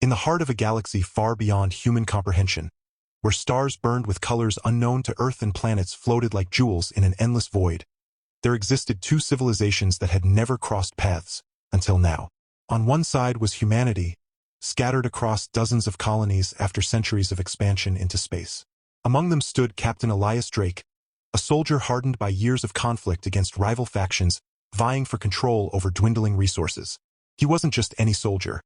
In the heart of a galaxy far beyond human comprehension, where stars burned with colors unknown to Earth and planets floated like jewels in an endless void, there existed two civilizations that had never crossed paths until now. On one side was humanity, scattered across dozens of colonies after centuries of expansion into space. Among them stood Captain Elias Drake, a soldier hardened by years of conflict against rival factions, vying for control over dwindling resources. He wasn't just any soldier.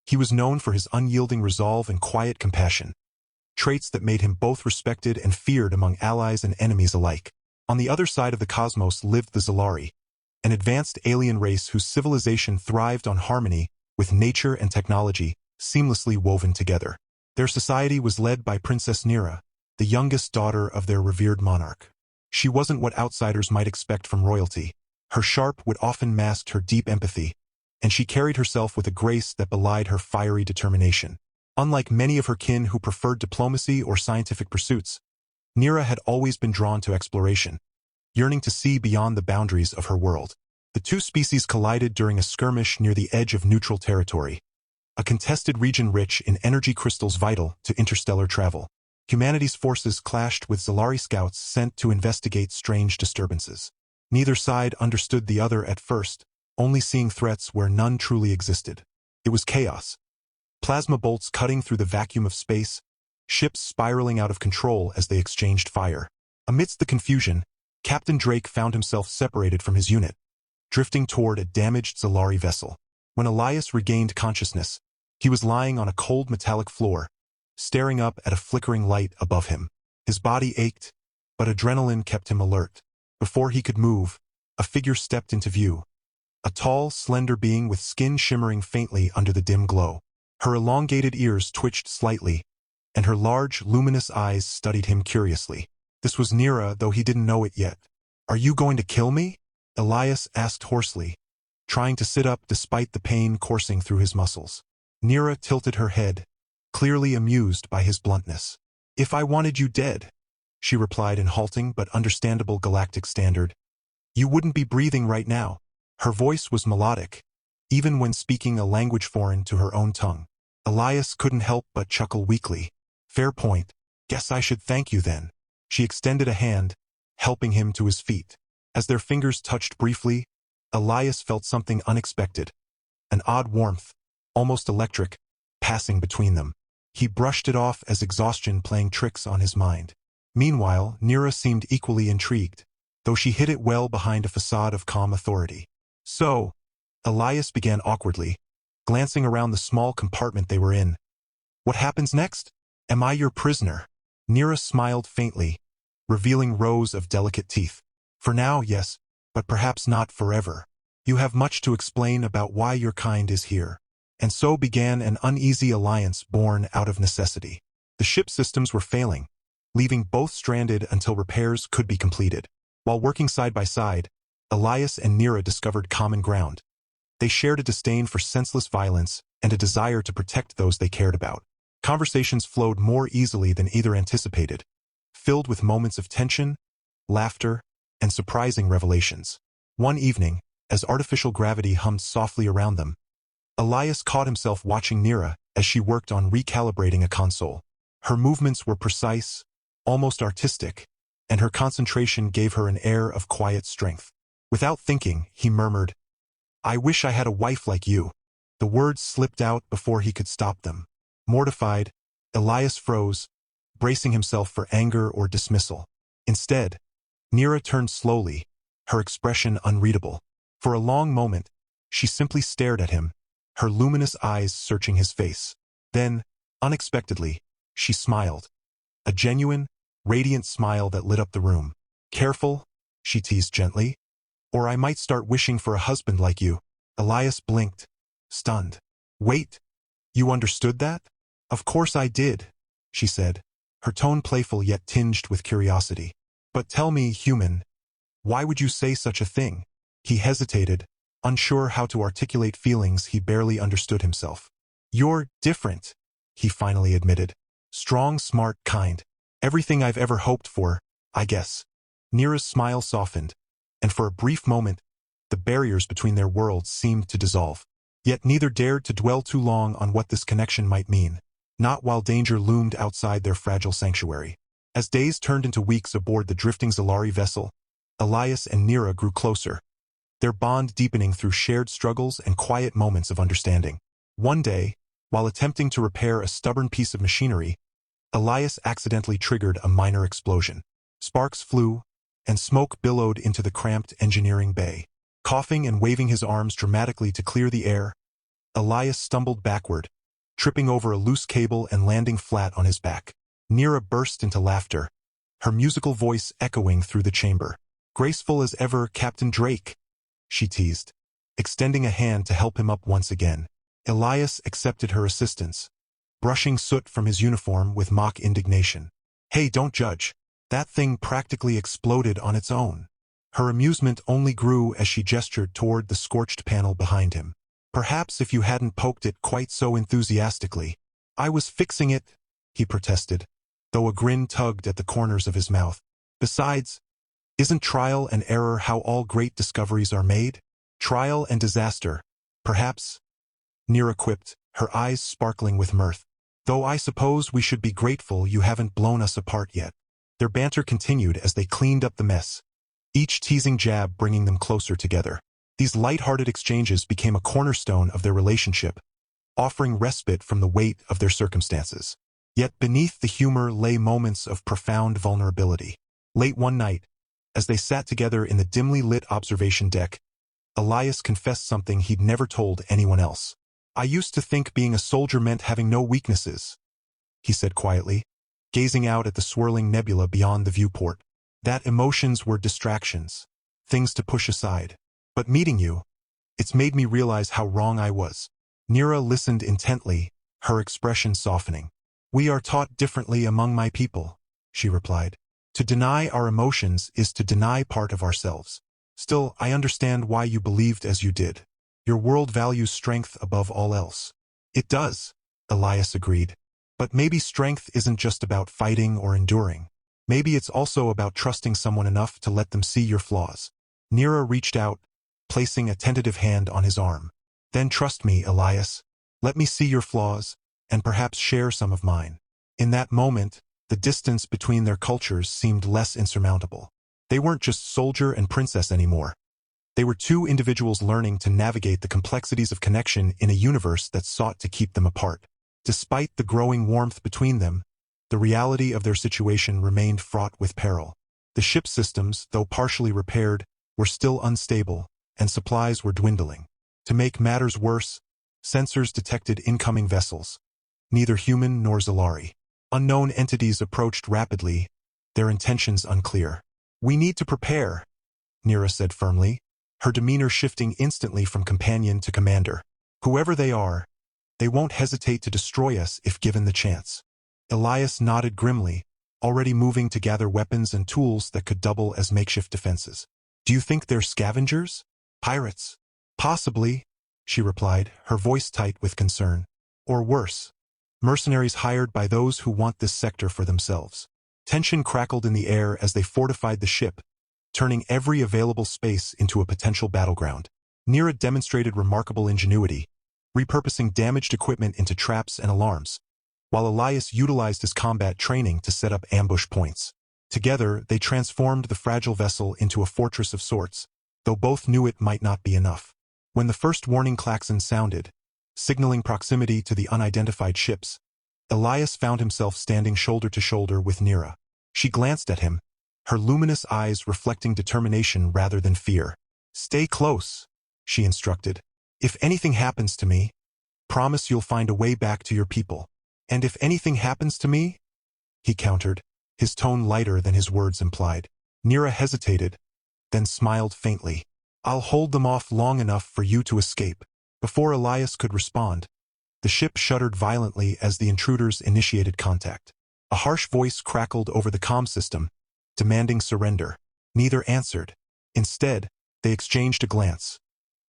He was known for his unyielding resolve and quiet compassion, traits that made him both respected and feared among allies and enemies alike. On the other side of the cosmos lived the Zalari, an advanced alien race whose civilization thrived on harmony with nature and technology seamlessly woven together. Their society was led by Princess Nira, the youngest daughter of their revered monarch. She wasn't what outsiders might expect from royalty. Her sharp wit often masked her deep empathy, and she carried herself with a grace that belied her fiery determination. Unlike many of her kin who preferred diplomacy or scientific pursuits, Nira had always been drawn to exploration, yearning to see beyond the boundaries of her world. The two species collided during a skirmish near the edge of neutral territory, a contested region rich in energy crystals vital to interstellar travel. Humanity's forces clashed with Zalari scouts sent to investigate strange disturbances. Neither side understood the other at first, only seeing threats where none truly existed. It was chaos. Plasma bolts cutting through the vacuum of space, ships spiraling out of control as they exchanged fire. Amidst the confusion, Captain Drake found himself separated from his unit, drifting toward a damaged Zalari vessel. When Elias regained consciousness, he was lying on a cold metallic floor, staring up at a flickering light above him. His body ached, but adrenaline kept him alert. Before he could move, a figure stepped into view. A tall, slender being with skin shimmering faintly under the dim glow. Her elongated ears twitched slightly, and her large, luminous eyes studied him curiously. This was Nira, though he didn't know it yet. "Are you going to kill me?" Elias asked hoarsely, trying to sit up despite the pain coursing through his muscles. Nira tilted her head, clearly amused by his bluntness. "If I wanted you dead," she replied in halting but understandable galactic standard, "you wouldn't be breathing right now." Her voice was melodic, even when speaking a language foreign to her own tongue. Elias couldn't help but chuckle weakly. "Fair point. Guess I should thank you then." She extended a hand, helping him to his feet. As their fingers touched briefly, Elias felt something unexpected, an odd warmth, almost electric, passing between them. He brushed it off as exhaustion playing tricks on his mind. Meanwhile, Nira seemed equally intrigued, though she hid it well behind a facade of calm authority. "So," Elias began awkwardly, glancing around the small compartment they were in. "What happens next? Am I your prisoner?" Nira smiled faintly, revealing rows of delicate teeth. "For now, yes, but perhaps not forever. You have much to explain about why your kind is here." And so began an uneasy alliance born out of necessity. The ship systems were failing, leaving both stranded until repairs could be completed. While working side by side, Elias and Nira discovered common ground. They shared a disdain for senseless violence and a desire to protect those they cared about. Conversations flowed more easily than either anticipated, filled with moments of tension, laughter, and surprising revelations. One evening, as artificial gravity hummed softly around them, Elias caught himself watching Nira as she worked on recalibrating a console. Her movements were precise, almost artistic, and her concentration gave her an air of quiet strength. Without thinking, he murmured, "I wish I had a wife like you." The words slipped out before he could stop them. Mortified, Elias froze, bracing himself for anger or dismissal. Instead, Nira turned slowly, her expression unreadable. For a long moment, she simply stared at him, her luminous eyes searching his face. Then, unexpectedly, she smiled. A genuine, radiant smile that lit up the room. "Careful," she teased gently, "or I might start wishing for a husband like you." Elias blinked, stunned. "Wait, you understood that?" "Of course I did," she said, her tone playful yet tinged with curiosity. "But tell me, human, why would you say such a thing?" He hesitated, unsure how to articulate feelings he barely understood himself. "You're different," he finally admitted. "Strong, smart, kind. Everything I've ever hoped for, I guess." Nira's smile softened, and for a brief moment, the barriers between their worlds seemed to dissolve. Yet neither dared to dwell too long on what this connection might mean, not while danger loomed outside their fragile sanctuary. As days turned into weeks aboard the drifting Zalari vessel, Elias and Nira grew closer, their bond deepening through shared struggles and quiet moments of understanding. One day, while attempting to repair a stubborn piece of machinery, Elias accidentally triggered a minor explosion. Sparks flew, and smoke billowed into the cramped engineering bay. Coughing and waving his arms dramatically to clear the air, Elias stumbled backward, tripping over a loose cable and landing flat on his back. Nira burst into laughter, her musical voice echoing through the chamber. "Graceful as ever, Captain Drake," she teased, extending a hand to help him up once again. Elias accepted her assistance, brushing soot from his uniform with mock indignation. "Hey, don't judge. That thing practically exploded on its own." Her amusement only grew as she gestured toward the scorched panel behind him. "Perhaps if you hadn't poked it quite so enthusiastically." "I was fixing it," he protested, though a grin tugged at the corners of his mouth. "Besides, isn't trial and error how all great discoveries are made? Trial and disaster, perhaps," Nira quipped, her eyes sparkling with mirth. "Though I suppose we should be grateful you haven't blown us apart yet." Their banter continued as they cleaned up the mess, each teasing jab bringing them closer together. These light-hearted exchanges became a cornerstone of their relationship, offering respite from the weight of their circumstances. Yet beneath the humor lay moments of profound vulnerability. Late one night, as they sat together in the dimly lit observation deck, Elias confessed something he'd never told anyone else. "I used to think being a soldier meant having no weaknesses," he said quietly, gazing out at the swirling nebula beyond the viewport. "That emotions were distractions, things to push aside. But meeting you, it's made me realize how wrong I was." Nira listened intently, her expression softening. "We are taught differently among my people," she replied. "To deny our emotions is to deny part of ourselves. Still, I understand why you believed as you did. Your world values strength above all else." "It does," Elias agreed. "But maybe strength isn't just about fighting or enduring. Maybe it's also about trusting someone enough to let them see your flaws." Nira reached out, placing a tentative hand on his arm. "Then trust me, Elias. Let me see your flaws, and perhaps share some of mine." In that moment, the distance between their cultures seemed less insurmountable. They weren't just soldier and princess anymore. They were two individuals learning to navigate the complexities of connection in a universe that sought to keep them apart. Despite the growing warmth between them, the reality of their situation remained fraught with peril. The ship's systems, though partially repaired, were still unstable, and supplies were dwindling. To make matters worse, sensors detected incoming vessels, neither human nor Zalari. Unknown entities approached rapidly, their intentions unclear. "We need to prepare," Nira said firmly, her demeanor shifting instantly from companion to commander. "Whoever they are, they won't hesitate to destroy us if given the chance." Elias nodded grimly, already moving to gather weapons and tools that could double as makeshift defenses. "Do you think they're scavengers? Pirates?" "Possibly," she replied, her voice tight with concern. "Or worse, mercenaries hired by those who want this sector for themselves." Tension crackled in the air as they fortified the ship, turning every available space into a potential battleground. Nira demonstrated remarkable ingenuity, repurposing damaged equipment into traps and alarms, while Elias utilized his combat training to set up ambush points. Together, they transformed the fragile vessel into a fortress of sorts, though both knew it might not be enough. When the first warning klaxon sounded, signaling proximity to the unidentified ships, Elias found himself standing shoulder to shoulder with Nira. She glanced at him, her luminous eyes reflecting determination rather than fear. "Stay close," she instructed. "If anything happens to me, promise you'll find a way back to your people." "And if anything happens to me?" he countered, his tone lighter than his words implied. Nira hesitated, then smiled faintly. "I'll hold them off long enough for you to escape." Before Elias could respond, the ship shuddered violently as the intruders initiated contact. A harsh voice crackled over the comm system, demanding surrender. Neither answered. Instead, they exchanged a glance,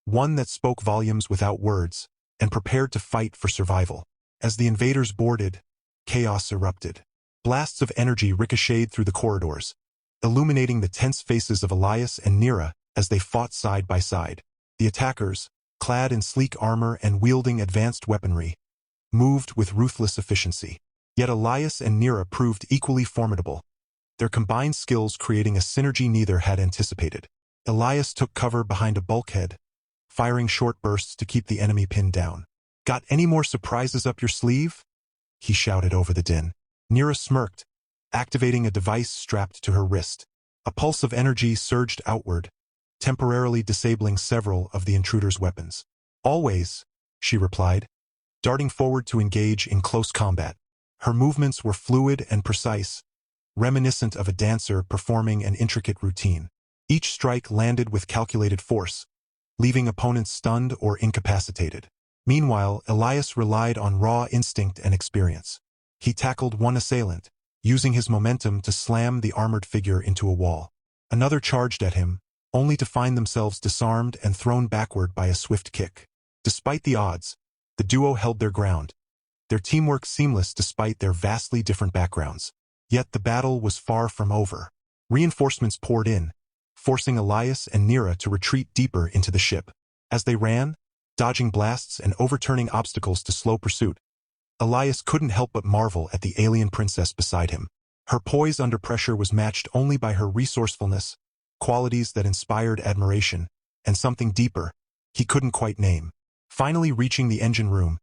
one that spoke volumes without words, and prepared to fight for survival. As the invaders boarded, chaos erupted. Blasts of energy ricocheted through the corridors, illuminating the tense faces of Elias and Nira as they fought side by side. The attackers, clad in sleek armor and wielding advanced weaponry, moved with ruthless efficiency. Yet Elias and Neera proved equally formidable, their combined skills creating a synergy neither had anticipated. Elias took cover behind a bulkhead, firing short bursts to keep the enemy pinned down. "Got any more surprises up your sleeve?" he shouted over the din. Neera smirked, activating a device strapped to her wrist. A pulse of energy surged outward, temporarily disabling several of the intruder's weapons. "Always," she replied, darting forward to engage in close combat. Her movements were fluid and precise, reminiscent of a dancer performing an intricate routine. Each strike landed with calculated force, leaving opponents stunned or incapacitated. Meanwhile, Elias relied on raw instinct and experience. He tackled one assailant, using his momentum to slam the armored figure into a wall. Another charged at him, only to find themselves disarmed and thrown backward by a swift kick. Despite the odds, the duo held their ground, their teamwork seamless despite their vastly different backgrounds. Yet the battle was far from over. Reinforcements poured in, forcing Elias and Neera to retreat deeper into the ship. As they ran, dodging blasts and overturning obstacles to slow pursuit, Elias couldn't help but marvel at the alien princess beside him. Her poise under pressure was matched only by her resourcefulness, qualities that inspired admiration, and something deeper, he couldn't quite name. Finally reaching the engine room,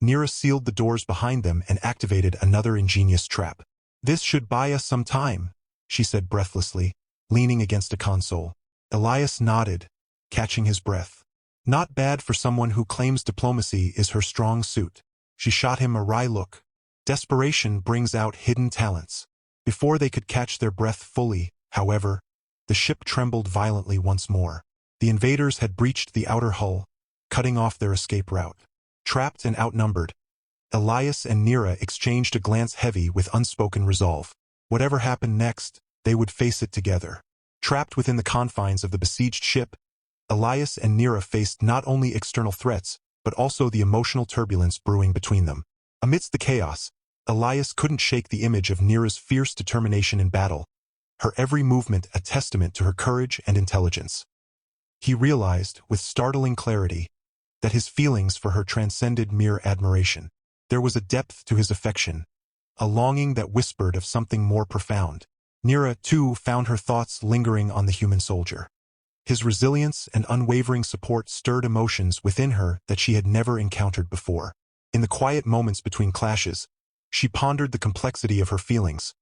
Neera sealed the doors behind them and activated another ingenious trap. "This should buy us some time," she said breathlessly, leaning against a console. Elias nodded, catching his breath. Not bad for someone who claims diplomacy is her strong suit. She shot him a wry look. Desperation brings out hidden talents. Before they could catch their breath fully, however, the ship trembled violently once more. The invaders had breached the outer hull, cutting off their escape route. Trapped and outnumbered, Elias and Neera exchanged a glance heavy with unspoken resolve. Whatever happened next, they would face it together. Trapped within the confines of the besieged ship, Elias and Neera faced not only external threats, but also the emotional turbulence brewing between them. Amidst the chaos, Elias couldn't shake the image of Neera's fierce determination in battle, her every movement a testament to her courage and intelligence. He realized, with startling clarity, that his feelings for her transcended mere admiration. There was a depth to his affection, a longing that whispered of something more profound. Neera, too, found her thoughts lingering on the human soldier. His resilience and unwavering support stirred emotions within her that she had never encountered before. In the quiet moments between clashes, she pondered the complexity of her feelings,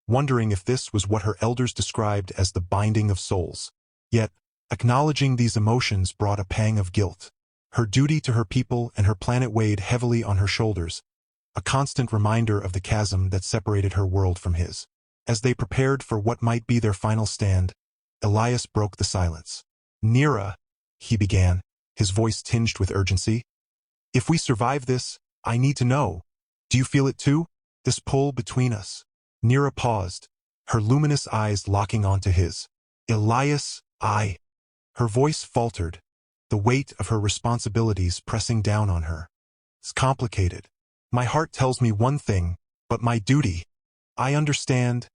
wondering if this was what her elders described as the binding of souls. Yet, acknowledging these emotions brought a pang of guilt. Her duty to her people and her planet weighed heavily on her shoulders, a constant reminder of the chasm that separated her world from his. As they prepared for what might be their final stand, Elias broke the silence. "Neera," he began, his voice tinged with urgency. "If we survive this, I need to know. Do you feel it too? This pull between us?" Neera paused, her luminous eyes locking onto his. "Elias, I..." Her voice faltered, the weight of her responsibilities pressing down on her. "It's complicated. My heart tells me one thing, but my duty..." "I understand,"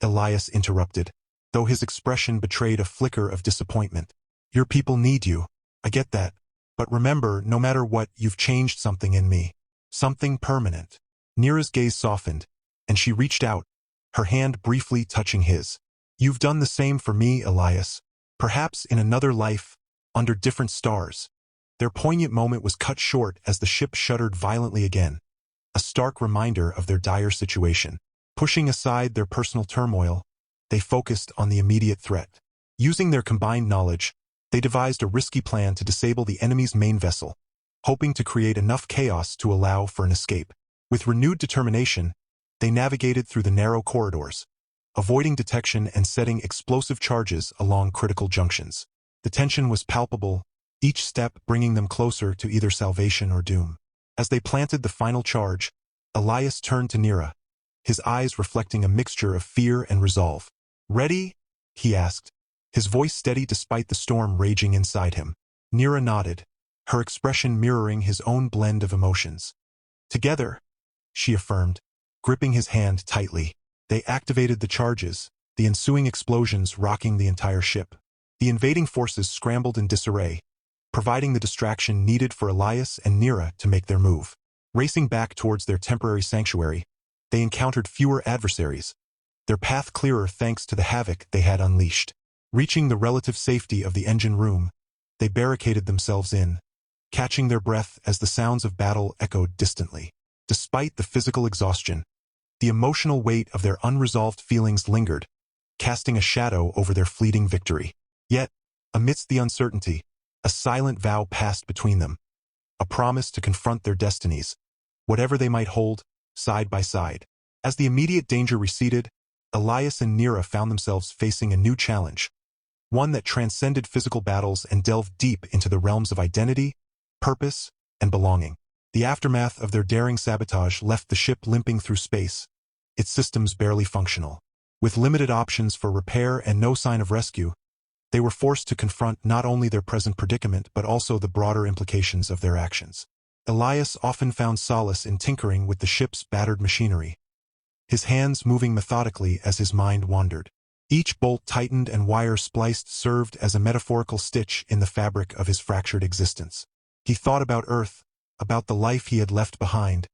Elias interrupted, though his expression betrayed a flicker of disappointment. "Your people need you. I get that. But remember, no matter what, you've changed something in me. Something permanent." Neera's gaze softened, and she reached out, her hand briefly touching his. "You've done the same for me, Elias. Perhaps in another life, under different stars." Their poignant moment was cut short as the ship shuddered violently again, a stark reminder of their dire situation. Pushing aside their personal turmoil, they focused on the immediate threat. Using their combined knowledge, they devised a risky plan to disable the enemy's main vessel, hoping to create enough chaos to allow for an escape. With renewed determination, they navigated through the narrow corridors, avoiding detection and setting explosive charges along critical junctions. The tension was palpable, each step bringing them closer to either salvation or doom. As they planted the final charge, Elias turned to Neera, his eyes reflecting a mixture of fear and resolve. "Ready?" he asked, his voice steady despite the storm raging inside him. Neera nodded, her expression mirroring his own blend of emotions. "Together," she affirmed, gripping his hand tightly. They activated the charges, the ensuing explosions rocking the entire ship. The invading forces scrambled in disarray, providing the distraction needed for Elias and Nira to make their move. Racing back towards their temporary sanctuary, they encountered fewer adversaries, their path clearer thanks to the havoc they had unleashed. Reaching the relative safety of the engine room, they barricaded themselves in, catching their breath as the sounds of battle echoed distantly. Despite the physical exhaustion, the emotional weight of their unresolved feelings lingered, casting a shadow over their fleeting victory. Yet, amidst the uncertainty, a silent vow passed between them, a promise to confront their destinies, whatever they might hold, side by side. As the immediate danger receded, Elias and Nira found themselves facing a new challenge, one that transcended physical battles and delved deep into the realms of identity, purpose, and belonging. The aftermath of their daring sabotage left the ship limping through space, its systems barely functional. With limited options for repair and no sign of rescue, they were forced to confront not only their present predicament but also the broader implications of their actions. Elias often found solace in tinkering with the ship's battered machinery, his hands moving methodically as his mind wandered. Each bolt tightened and wire spliced served as a metaphorical stitch in the fabric of his fractured existence. He thought about Earth, about the life he had left behind,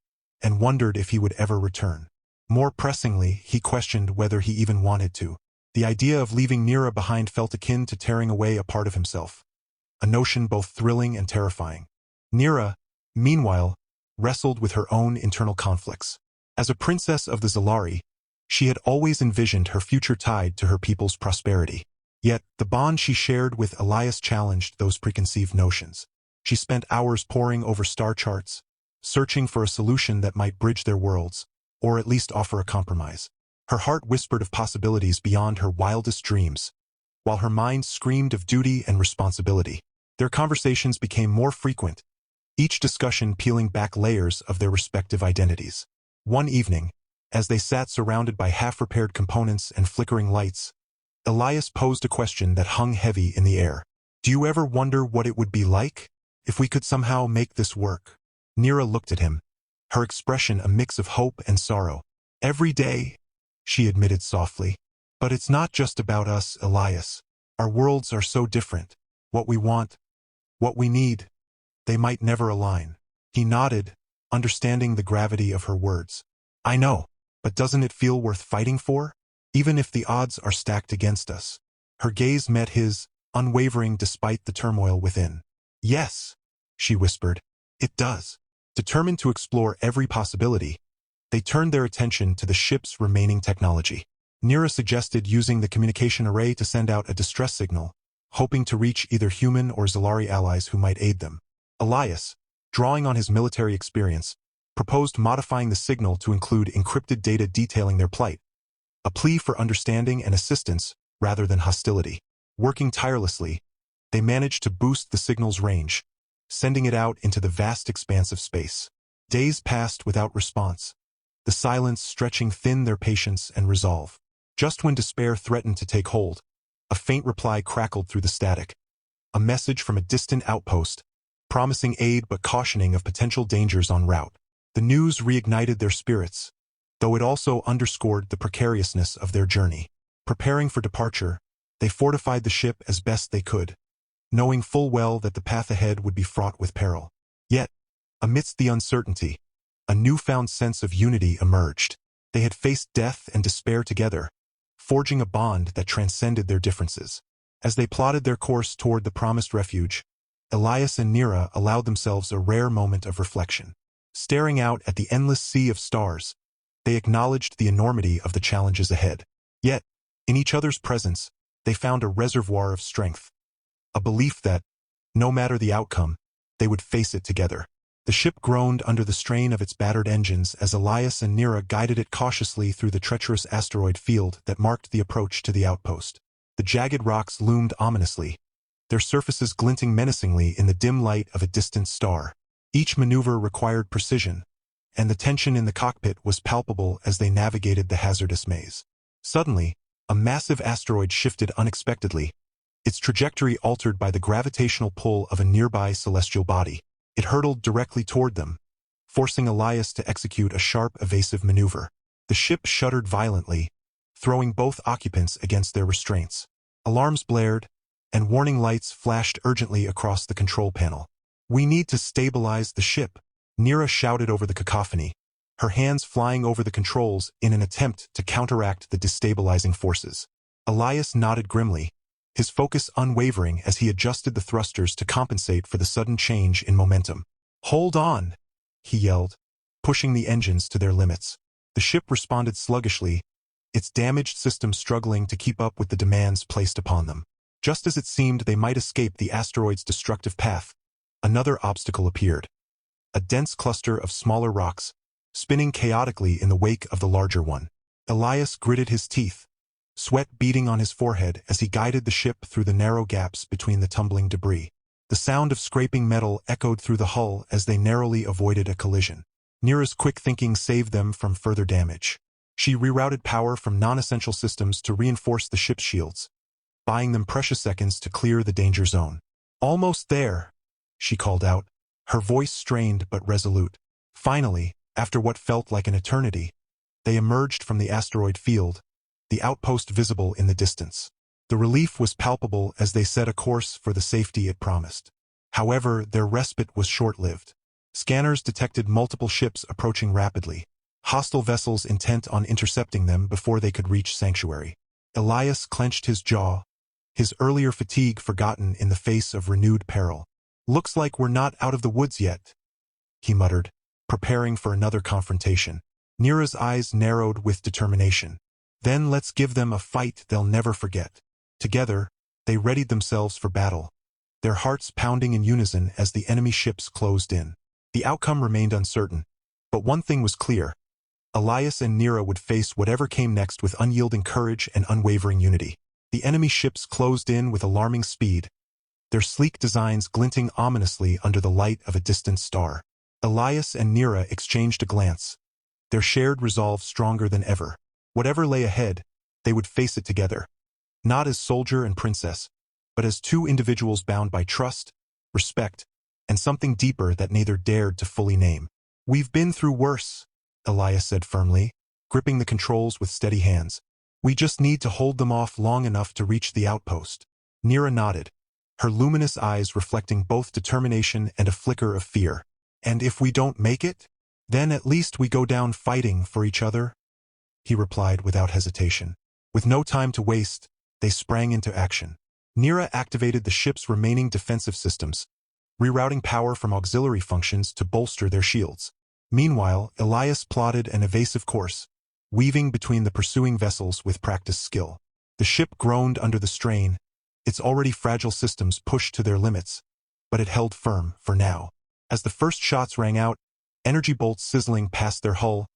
and wondered if he would ever return. More pressingly, he questioned whether he even wanted to. The idea of leaving Nira behind felt akin to tearing away a part of himself, a notion both thrilling and terrifying. Nira, meanwhile, wrestled with her own internal conflicts. As a princess of the Zalari, she had always envisioned her future tied to her people's prosperity. Yet, the bond she shared with Elias challenged those preconceived notions. She spent hours poring over star charts, searching for a solution that might bridge their worlds, or at least offer a compromise. Her heart whispered of possibilities beyond her wildest dreams, while her mind screamed of duty and responsibility. Their conversations became more frequent, each discussion peeling back layers of their respective identities. One evening, as they sat surrounded by half-repaired components and flickering lights, Elias posed a question that hung heavy in the air. "Do you ever wonder what it would be like if we could somehow make this work?" Nira looked at him, her expression a mix of hope and sorrow. "Every day," she admitted softly. "But it's not just about us, Elias. Our worlds are so different. What we want, what we need, they might never align." He nodded, understanding the gravity of her words. "I know, but doesn't it feel worth fighting for? Even if the odds are stacked against us." Her gaze met his, unwavering despite the turmoil within. "Yes," she whispered, "it does." Determined to explore every possibility, they turned their attention to the ship's remaining technology. Nira suggested using the communication array to send out a distress signal, hoping to reach either human or Zalari allies who might aid them. Elias, drawing on his military experience, proposed modifying the signal to include encrypted data detailing their plight, a plea for understanding and assistance rather than hostility. Working tirelessly, they managed to boost the signal's range, sending it out into the vast expanse of space. Days passed without response, the silence stretching thin their patience and resolve. Just when despair threatened to take hold, a faint reply crackled through the static. A message from a distant outpost, promising aid but cautioning of potential dangers en route. The news reignited their spirits, though it also underscored the precariousness of their journey. Preparing for departure, they fortified the ship as best they could, knowing full well that the path ahead would be fraught with peril. Yet, amidst the uncertainty, a newfound sense of unity emerged. They had faced death and despair together, forging a bond that transcended their differences. As they plotted their course toward the promised refuge, Elias and Nira allowed themselves a rare moment of reflection. Staring out at the endless sea of stars, they acknowledged the enormity of the challenges ahead. Yet, in each other's presence, they found a reservoir of strength, a belief that, no matter the outcome, they would face it together. The ship groaned under the strain of its battered engines as Elias and Nira guided it cautiously through the treacherous asteroid field that marked the approach to the outpost. The jagged rocks loomed ominously, their surfaces glinting menacingly in the dim light of a distant star. Each maneuver required precision, and the tension in the cockpit was palpable as they navigated the hazardous maze. Suddenly, a massive asteroid shifted unexpectedly, its trajectory altered by the gravitational pull of a nearby celestial body. It hurtled directly toward them, forcing Elias to execute a sharp, evasive maneuver. The ship shuddered violently, throwing both occupants against their restraints. Alarms blared, and warning lights flashed urgently across the control panel. "We need to stabilize the ship," Nira shouted over the cacophony, her hands flying over the controls in an attempt to counteract the destabilizing forces. Elias nodded grimly, his focus unwavering as he adjusted the thrusters to compensate for the sudden change in momentum. "Hold on," he yelled, pushing the engines to their limits. The ship responded sluggishly, its damaged system struggling to keep up with the demands placed upon them. Just as it seemed they might escape the asteroid's destructive path, another obstacle appeared. A dense cluster of smaller rocks, spinning chaotically in the wake of the larger one. Elias gritted his teeth, sweat beading on his forehead as he guided the ship through the narrow gaps between the tumbling debris. The sound of scraping metal echoed through the hull as they narrowly avoided a collision. Nira's quick thinking saved them from further damage. She rerouted power from non-essential systems to reinforce the ship's shields, buying them precious seconds to clear the danger zone. "Almost there," she called out, her voice strained but resolute. Finally, after what felt like an eternity, they emerged from the asteroid field, the outpost visible in the distance. The relief was palpable as they set a course for the safety it promised. However, their respite was short-lived. Scanners detected multiple ships approaching rapidly, hostile vessels intent on intercepting them before they could reach sanctuary. Elias clenched his jaw, his earlier fatigue forgotten in the face of renewed peril. "Looks like we're not out of the woods yet," he muttered, preparing for another confrontation. Nira's eyes narrowed with determination. "Then let's give them a fight they'll never forget." Together, they readied themselves for battle, their hearts pounding in unison as the enemy ships closed in. The outcome remained uncertain, but one thing was clear. Elias and Nira would face whatever came next with unyielding courage and unwavering unity. The enemy ships closed in with alarming speed, their sleek designs glinting ominously under the light of a distant star. Elias and Nira exchanged a glance, their shared resolve stronger than ever. Whatever lay ahead, they would face it together. Not as soldier and princess, but as two individuals bound by trust, respect, and something deeper that neither dared to fully name. "We've been through worse," Elias said firmly, gripping the controls with steady hands. "We just need to hold them off long enough to reach the outpost." Nira nodded, her luminous eyes reflecting both determination and a flicker of fear. "And if we don't make it, then at least we go down fighting for each other," he replied without hesitation. With no time to waste, they sprang into action. Nira activated the ship's remaining defensive systems, rerouting power from auxiliary functions to bolster their shields. Meanwhile, Elias plotted an evasive course, weaving between the pursuing vessels with practiced skill. The ship groaned under the strain, its already fragile systems pushed to their limits, but it held firm for now. As the first shots rang out, energy bolts sizzling past their hull,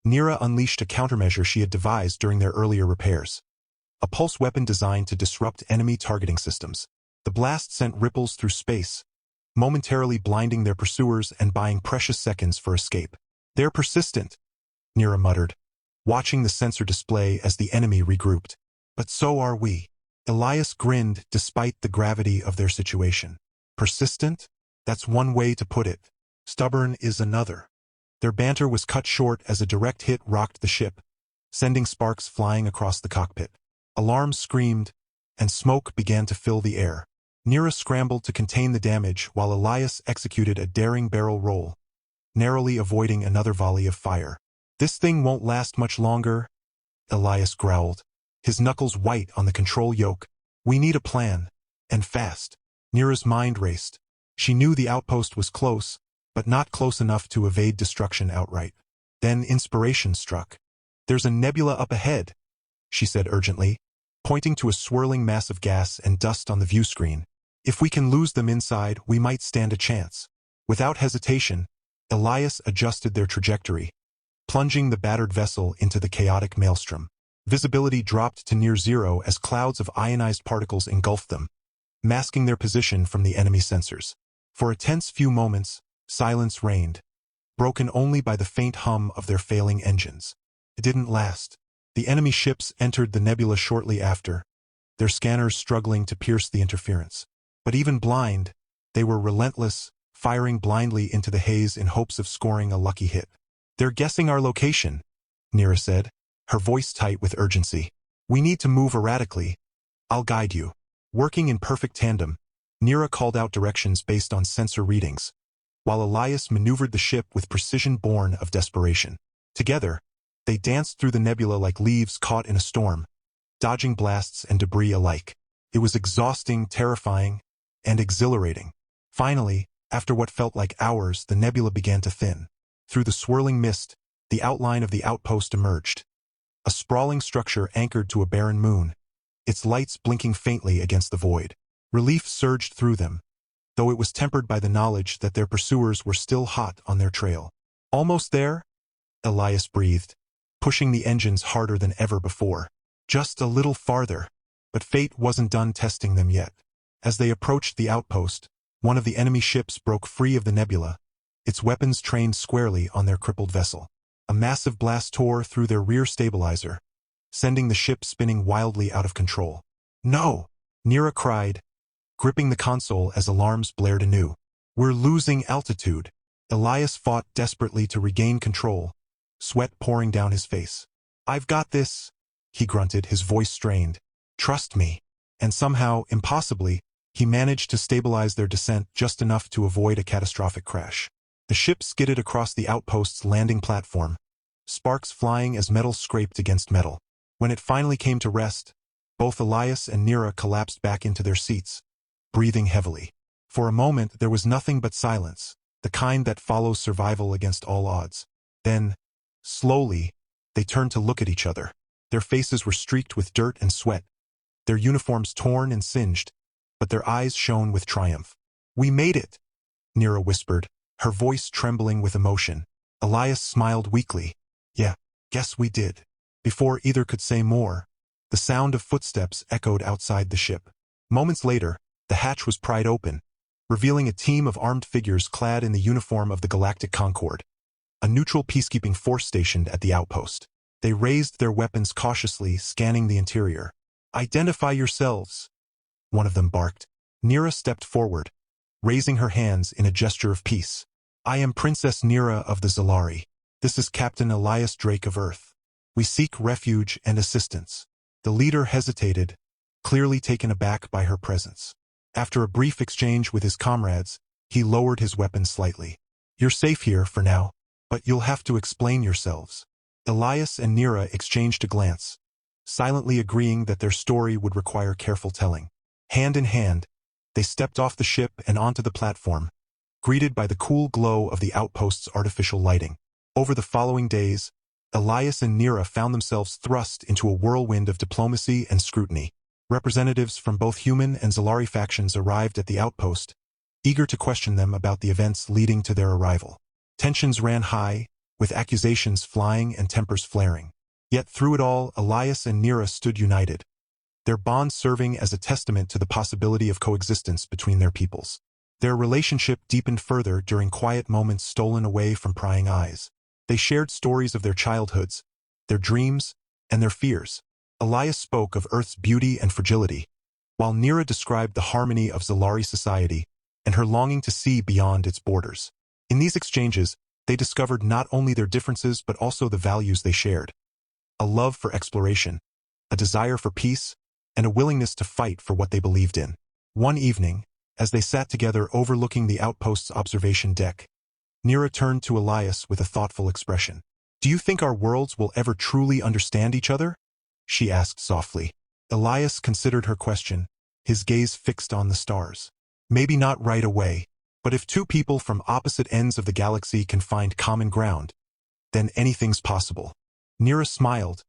Nira unleashed a countermeasure she had devised during their earlier repairs. A pulse weapon designed to disrupt enemy targeting systems. The blast sent ripples through space, momentarily blinding their pursuers and buying precious seconds for escape. "They're persistent," Nira muttered, watching the sensor display as the enemy regrouped. "But so are we." Elias grinned despite the gravity of their situation. "Persistent? That's one way to put it. Stubborn is another." Their banter was cut short as a direct hit rocked the ship, sending sparks flying across the cockpit. Alarms screamed, and smoke began to fill the air. Nira scrambled to contain the damage while Elias executed a daring barrel roll, narrowly avoiding another volley of fire. "This thing won't last much longer," Elias growled, his knuckles white on the control yoke. "We need a plan, and fast." Nira's mind raced. She knew the outpost was close, but not close enough to evade destruction outright. Then inspiration struck. "There's a nebula up ahead," she said urgently, pointing to a swirling mass of gas and dust on the view screen. "If we can lose them inside, we might stand a chance." Without hesitation, Elias adjusted their trajectory, plunging the battered vessel into the chaotic maelstrom. Visibility dropped to near zero as clouds of ionized particles engulfed them, masking their position from the enemy sensors. For a tense few moments, silence reigned, broken only by the faint hum of their failing engines. It didn't last. The enemy ships entered the nebula shortly after, their scanners struggling to pierce the interference. But even blind, they were relentless, firing blindly into the haze in hopes of scoring a lucky hit. "They're guessing our location," Nira said, her voice tight with urgency. "We need to move erratically. I'll guide you." Working in perfect tandem, Neera called out directions based on sensor readings, while Elias maneuvered the ship with precision born of desperation. Together, they danced through the nebula like leaves caught in a storm, dodging blasts and debris alike. It was exhausting, terrifying, and exhilarating. Finally, after what felt like hours, the nebula began to thin. Through the swirling mist, the outline of the outpost emerged. A sprawling structure anchored to a barren moon, its lights blinking faintly against the void. Relief surged through them, though it was tempered by the knowledge that their pursuers were still hot on their trail. Almost there? Elias breathed, pushing the engines harder than ever before. Just a little farther. But fate wasn't done testing them yet. As they approached the outpost, one of the enemy ships broke free of the nebula, its weapons trained squarely on their crippled vessel. A massive blast tore through their rear stabilizer, sending the ship spinning wildly out of control. "No!" Neera cried, gripping the console as alarms blared anew. "We're losing altitude." Elias fought desperately to regain control, sweat pouring down his face. "I've got this," he grunted, his voice strained. "Trust me." And somehow, impossibly, he managed to stabilize their descent just enough to avoid a catastrophic crash. The ship skidded across the outpost's landing platform, sparks flying as metal scraped against metal. When it finally came to rest, both Elias and Neera collapsed back into their seats, breathing heavily. For a moment there was nothing but silence, the kind that follows survival against all odds. Then, slowly, they turned to look at each other. Their faces were streaked with dirt and sweat, their uniforms torn and singed, but their eyes shone with triumph. "We made it," Neera whispered, her voice trembling with emotion. Elias smiled weakly. "Yeah, guess we did." Before either could say more, the sound of footsteps echoed outside the ship. Moments later, the hatch was pried open, revealing a team of armed figures clad in the uniform of the Galactic Concord, a neutral peacekeeping force stationed at the outpost. They raised their weapons cautiously, scanning the interior. "Identify yourselves," one of them barked. Neera stepped forward, raising her hands in a gesture of peace. "I am Princess Neera of the Zalari. This is Captain Elias Drake of Earth. We seek refuge and assistance." The leader hesitated, clearly taken aback by her presence. After a brief exchange with his comrades, he lowered his weapon slightly. "You're safe here for now, but you'll have to explain yourselves." Elias and Neera exchanged a glance, silently agreeing that their story would require careful telling. Hand in hand, they stepped off the ship and onto the platform, greeted by the cool glow of the outpost's artificial lighting. Over the following days, Elias and Neera found themselves thrust into a whirlwind of diplomacy and scrutiny. Representatives from both human and Zalari factions arrived at the outpost, eager to question them about the events leading to their arrival. Tensions ran high, with accusations flying and tempers flaring. Yet through it all, Elias and Neera stood united, their bond serving as a testament to the possibility of coexistence between their peoples. Their relationship deepened further during quiet moments stolen away from prying eyes. They shared stories of their childhoods, their dreams, and their fears. Elias spoke of Earth's beauty and fragility, while Neera described the harmony of Zalari society and her longing to see beyond its borders. In these exchanges, they discovered not only their differences but also the values they shared. A love for exploration, a desire for peace, and a willingness to fight for what they believed in. One evening, as they sat together overlooking the outpost's observation deck, Neera turned to Elias with a thoughtful expression. "Do you think our worlds will ever truly understand each other?" she asked softly. Elias considered her question, his gaze fixed on the stars. "Maybe not right away, but if two people from opposite ends of the galaxy can find common ground, then anything's possible." Neera smiled,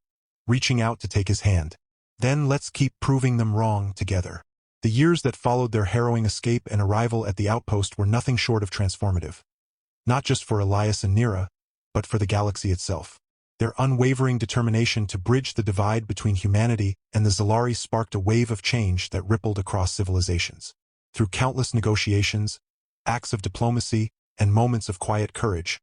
reaching out to take his hand. "Then let's keep proving them wrong together." The years that followed their harrowing escape and arrival at the outpost were nothing short of transformative. Not just for Elias and Neera, but for the galaxy itself. Their unwavering determination to bridge the divide between humanity and the Zalari sparked a wave of change that rippled across civilizations. Through countless negotiations, acts of diplomacy, and moments of quiet courage,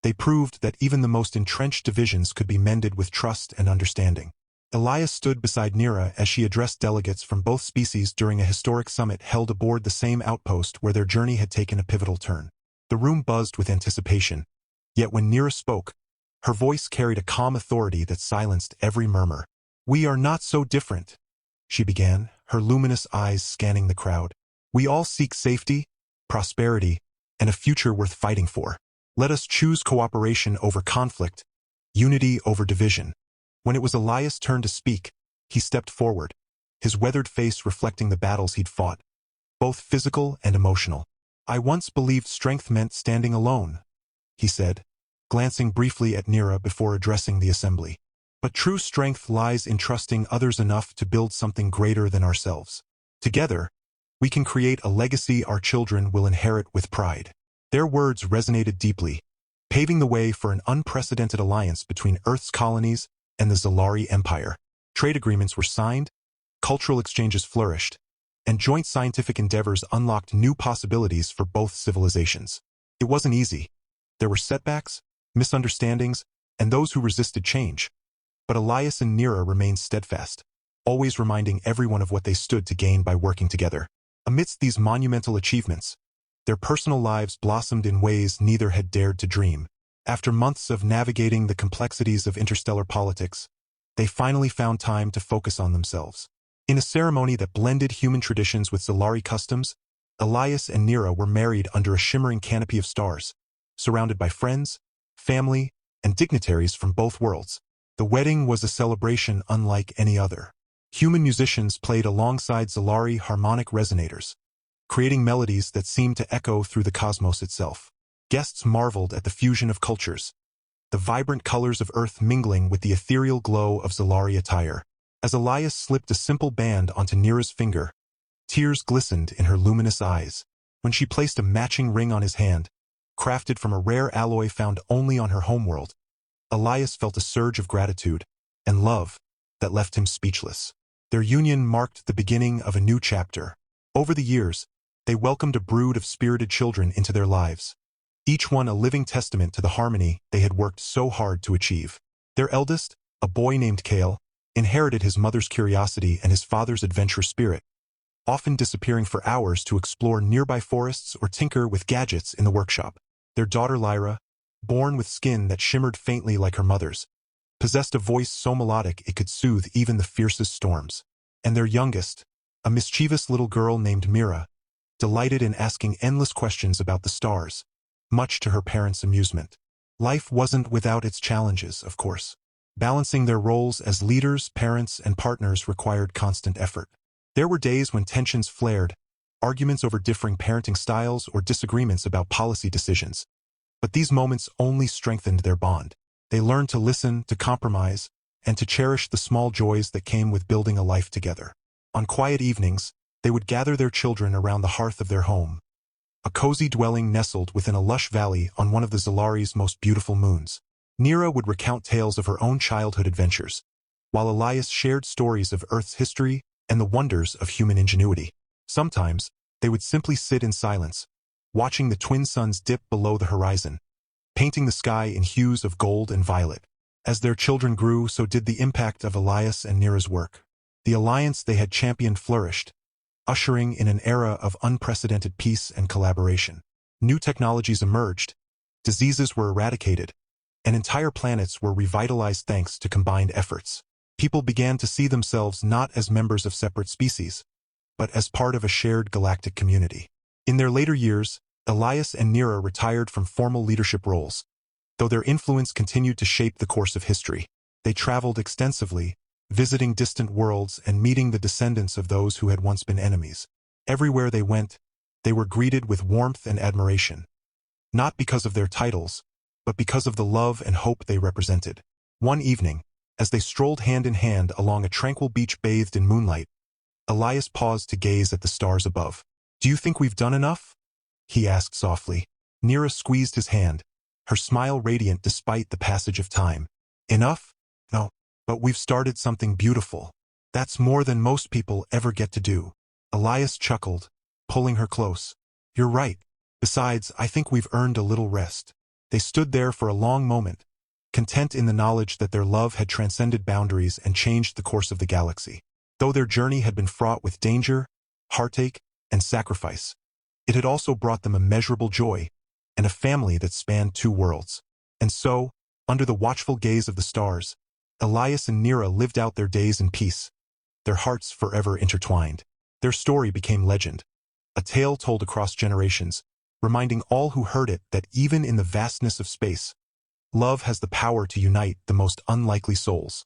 they proved that even the most entrenched divisions could be mended with trust and understanding. Elias stood beside Neera as she addressed delegates from both species during a historic summit held aboard the same outpost where their journey had taken a pivotal turn. The room buzzed with anticipation, yet when Neera spoke, her voice carried a calm authority that silenced every murmur. "We are not so different," she began, her luminous eyes scanning the crowd. "We all seek safety, prosperity, and a future worth fighting for. Let us choose cooperation over conflict, unity over division." When it was Elias' turn to speak, he stepped forward, his weathered face reflecting the battles he'd fought, both physical and emotional. "I once believed strength meant standing alone," he said, glancing briefly at Nira before addressing the assembly. "But true strength lies in trusting others enough to build something greater than ourselves. Together, we can create a legacy our children will inherit with pride." Their words resonated deeply, paving the way for an unprecedented alliance between Earth's colonies and the Zalari Empire. Trade agreements were signed, cultural exchanges flourished, and joint scientific endeavors unlocked new possibilities for both civilizations. It wasn't easy. There were setbacks, misunderstandings, and those who resisted change. But Elias and Nira remained steadfast, always reminding everyone of what they stood to gain by working together. Amidst these monumental achievements, their personal lives blossomed in ways neither had dared to dream. After months of navigating the complexities of interstellar politics, they finally found time to focus on themselves. In a ceremony that blended human traditions with Zalari customs, Elias and Nira were married under a shimmering canopy of stars, surrounded by friends, family, and dignitaries from both worlds. The wedding was a celebration unlike any other. Human musicians played alongside Zalari harmonic resonators, creating melodies that seemed to echo through the cosmos itself. Guests marveled at the fusion of cultures, the vibrant colors of Earth mingling with the ethereal glow of Zalari attire. As Elias slipped a simple band onto Nira's finger, tears glistened in her luminous eyes. When she placed a matching ring on his hand, crafted from a rare alloy found only on her homeworld, Elias felt a surge of gratitude and love that left him speechless. Their union marked the beginning of a new chapter. Over the years, they welcomed a brood of spirited children into their lives, each one a living testament to the harmony they had worked so hard to achieve. Their eldest, a boy named Kale, inherited his mother's curiosity and his father's adventurous spirit, often disappearing for hours to explore nearby forests or tinker with gadgets in the workshop. Their daughter Lyra, born with skin that shimmered faintly like her mother's, possessed a voice so melodic it could soothe even the fiercest storms. And their youngest, a mischievous little girl named Mira, delighted in asking endless questions about the stars, much to her parents' amusement. Life wasn't without its challenges, of course. Balancing their roles as leaders, parents, and partners required constant effort. There were days when tensions flared, arguments over differing parenting styles or disagreements about policy decisions. But these moments only strengthened their bond. They learned to listen, to compromise, and to cherish the small joys that came with building a life together. On quiet evenings, they would gather their children around the hearth of their home, a cozy dwelling nestled within a lush valley on one of the Zalari's most beautiful moons. Nira would recount tales of her own childhood adventures, while Elias shared stories of Earth's history and the wonders of human ingenuity. Sometimes, they would simply sit in silence, watching the twin suns dip below the horizon, painting the sky in hues of gold and violet. As their children grew, so did the impact of Elias and Nira's work. The alliance they had championed flourished, ushering in an era of unprecedented peace and collaboration. New technologies emerged, diseases were eradicated, and entire planets were revitalized thanks to combined efforts. People began to see themselves not as members of separate species, but as part of a shared galactic community. In their later years, Elias and Nira retired from formal leadership roles, though their influence continued to shape the course of history. They traveled extensively, visiting distant worlds and meeting the descendants of those who had once been enemies. Everywhere they went, they were greeted with warmth and admiration, not because of their titles, but because of the love and hope they represented. One evening, as they strolled hand in hand along a tranquil beach bathed in moonlight, Elias paused to gaze at the stars above. "Do you think we've done enough?" he asked softly. Nira squeezed his hand, her smile radiant despite the passage of time. "Enough? No, but we've started something beautiful. That's more than most people ever get to do." Elias chuckled, pulling her close. "You're right. Besides, I think we've earned a little rest." They stood there for a long moment, content in the knowledge that their love had transcended boundaries and changed the course of the galaxy. Though their journey had been fraught with danger, heartache, and sacrifice, it had also brought them immeasurable joy and a family that spanned two worlds. And so, under the watchful gaze of the stars, Elias and Nira lived out their days in peace, their hearts forever intertwined. Their story became legend, a tale told across generations, reminding all who heard it that even in the vastness of space, love has the power to unite the most unlikely souls.